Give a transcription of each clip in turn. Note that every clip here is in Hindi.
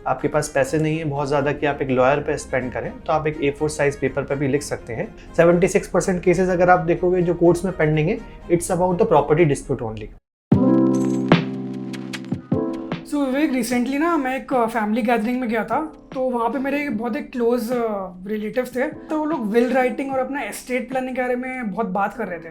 आपके पास पैसे नहीं है बहुत ज़्यादा कि आप एक लॉयर पे स्पेंड करें, तो आप एक A4 साइज पेपर पे भी लिख सकते हैं। 76% केसेस अगर आप देखोगे जो कोर्ट्स में पेंडिंग है, it's about the property dispute only. So Vivek, recently ना मैं एक फैमिली गैदरिंग में गया था, तो वहाँ पे मेरे बहुत एक क्लोज रिलेटिव्स थे। तो वो लोग विल राइटिंग और अपना एस्टेट प्लानिंग के बारे में बहुत बात कर रहे थे।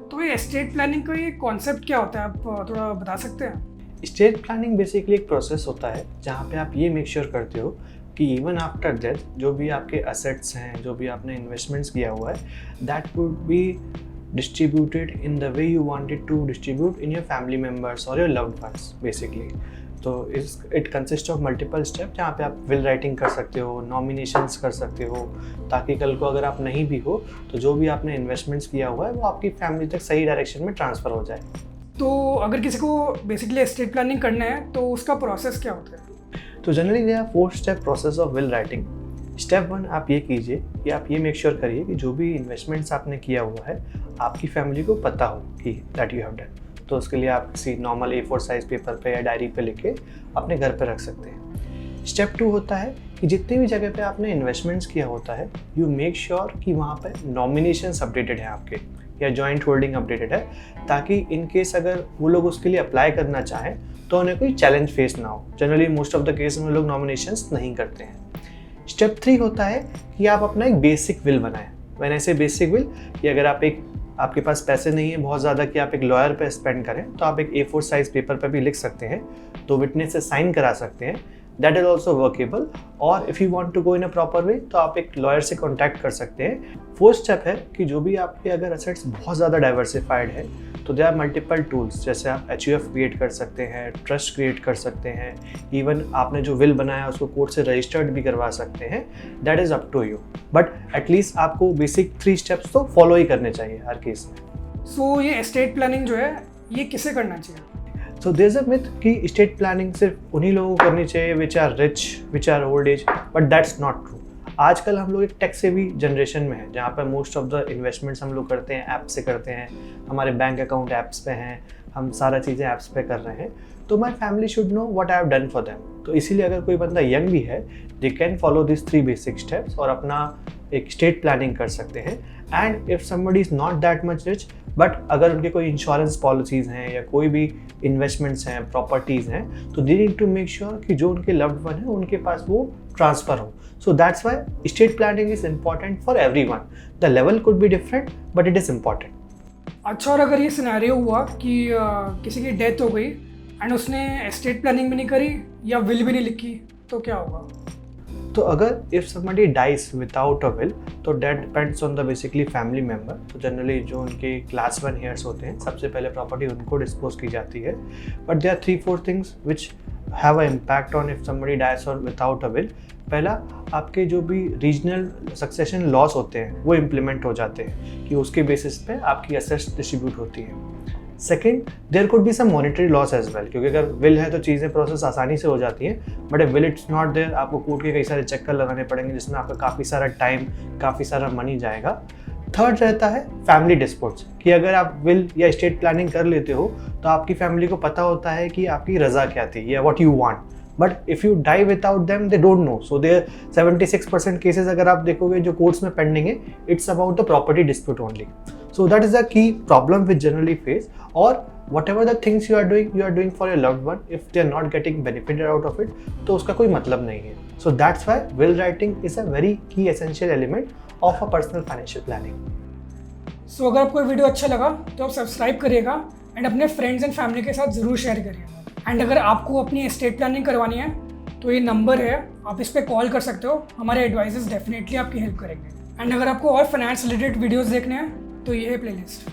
तो ये एस्टेट प्लानिंग का ये कॉन्सेप्ट क्या होता है, आप थोड़ा बता सकते हैं? एस्टेट प्लानिंग बेसिकली एक प्रोसेस होता है जहाँ पे आप ये मेक श्योर करते हो कि इवन आफ्टर डेथ जो भी आपके असेट्स हैं, जो भी आपने इन्वेस्टमेंट्स किया हुआ है, that would be distributed in the way you wanted to distribute in your family members और योर लव्ड वंस बेसिकली। तो it consist of multiple step जहाँ पे आप विल राइटिंग कर सकते हो, नॉमिनेशंस कर सकते हो, ताकि कल को अगर आप नहीं भी हो तो जो भी आपने इन्वेस्टमेंट्स किया हुआ है वो आपकी फैमिली तक सही डायरेक्शन में ट्रांसफ़र हो जाए। तो अगर किसी को बेसिकली एस्टेट प्लानिंग करना है तो उसका प्रोसेस क्या होता है? तो generally there are 4 step process of will writing. Step 1 आप ये कीजिए कि आप ये मेक श्योर करिए कि जो भी इन्वेस्टमेंट्स आपने किया हुआ है आपकी फैमिली को पता हो कि दैट यू हैव डन। तो उसके लिए आप किसी नॉर्मल A4 साइज पेपर पे या डायरी पे लिख के अपने घर पे रख सकते हैं। स्टेप 2 होता है कि जितनी भी जगह पे आपने इन्वेस्टमेंट्स किया होता है, यू मेक श्योर कि वहाँ पे नॉमिनेशंस अपडेटेड हैं आपके या जॉइंट होल्डिंग अपडेटेड है, ताकि इन केस अगर वो लोग उसके लिए अप्लाई करना चाहें तो उन्हें कोई चैलेंज फेस ना हो। Generally most of the case में लोग नॉमिनेशंस नहीं करते हैं। स्टेप 3 होता है कि आप अपना एक बेसिक विल बनाएं। व्हेन आई से बेसिक विल, कि अगर आपके पास पैसे नहीं है बहुत ज़्यादा कि आप एक लॉयर पे स्पेंड करें, तो आप एक A4 साइज पेपर पे भी लिख सकते हैं, तो विटनेस से साइन करा सकते हैं, दैट इज ऑल्सो वर्केबल। और if you want to go in a proper way तो आप एक लॉयर से कॉन्टैक्ट कर सकते हैं। 4th स्टेप है कि जो भी आपके अगर असेट्स बहुत ज़्यादा डाइवर्सिफाइड है तो दे आर मल्टीपल टूल्स, जैसे आप HUF क्रिएट कर सकते हैं, ट्रस्ट क्रिएट कर सकते हैं, इवन आपने जो विल बनाया उसको कोर्ट से रजिस्टर्ड भी करवा सकते हैं। That is up to you, but at least आपको बेसिक 3 स्टेप्स तो फॉलो ही करने चाहिए हर केस में। सो ये एस्टेट प्लानिंग जो है ये किसे करना चाहिए? So there is a myth कि एस्टेट प्लानिंग सिर्फ उन्हीं लोगों को करनी चाहिए which are rich, which are old age, but that's not true. आजकल हम लोग एक टेक सेवी जनरेशन में हैं जहाँ पर मोस्ट ऑफ द इन्वेस्टमेंट्स हम लोग करते हैं ऐप से करते हैं, हमारे बैंक अकाउंट ऐप्स पे हैं, हम सारा चीज़ें ऐप्स पे कर रहे हैं। तो my family should know what I have done for them. तो इसीलिए अगर कोई बंदा यंग भी है, they can follow this 3 basic steps और अपना एक स्टेट प्लानिंग कर सकते हैं। And if somebody is not that much rich, but अगर उनके कोई इंश्योरेंस पॉलिसीज़ हैं या कोई भी इन्वेस्टमेंट्स हैं, प्रॉपर्टीज़ हैं, तो they need to make sure कि जो उनके लव्ड वन है उनके पास वो ट्रांसफ़र हो। So that's why state planning is important for everyone. The level could be different but it is important. अच्छा, और अगर ये सिनेरियो हुआ कि किसी की डेथ हो गई एंड उसने एस्टेट प्लानिंग भी नहीं करी या विल भी नहीं लिखी, तो क्या होगा? तो अगर if somebody dies without a will, तो that depends on the basically family member. तो जनरली जो उनके क्लास 1 हेयर्स होते हैं, सबसे पहले प्रॉपर्टी उनको डिस्पोज की जाती है। But there are 3-4 things which have a impact on if somebody dies और विदाउट अ विल। पहला, आपके जो भी रीजनल सक्सेशन लॉस होते हैं वो इम्प्लीमेंट हो जाते हैं कि उसके बेसिस पे आपकी असेट्स डिस्ट्रीब्यूट होती हैं। Second, there could be some monetary loss as well, क्योंकि अगर विल है तो चीज़ें प्रोसेस आसानी से हो जाती हैं, but will it's not there, आपको कोर्ट के कई सारे चक्कर लगाने पड़ेंगे जिसमें आपका काफ़ी सारा टाइम, काफ़ी सारा मनी जाएगा। थर्ड रहता है फैमिली डिस्प्यूट्स, कि अगर आप विल या स्टेट प्लानिंग कर लेते हो तो आपकी फैमिली को पता होता है कि आपकी रज़ा क्या थी या what you want, but if you die without them they don't know. So there 76% cases अगर आप देखोगे जो कोर्ट्स में पेंडिंग है, it's about the property dispute only. So that is the key problem which generally face, or whatever the things you are doing for your loved one, if they are not getting benefited out of it, तो उसका कोई मतलब नहीं है। So that's why will writing is a very key essential element of a personal financial planning. So अगर आपको वीडियो अच्छा लगा तो आप सब्सक्राइब करिएगा एंड अपने फ्रेंड्स एंड फैमिली के साथ ज़रूर शेयर करिएगा। एंड अगर आपको अपनी एस्टेट प्लानिंग करवानी है तो ये नंबर है, आप इस पर कॉल कर सकते हो, हमारे एडवाइजर्स डेफिनेटली आपकी हेल्प करेंगे। एंड अगर आपको और फाइनेंस रिलेटेड वीडियोज़ देखने हैं तो ये है प्लेलिस्ट।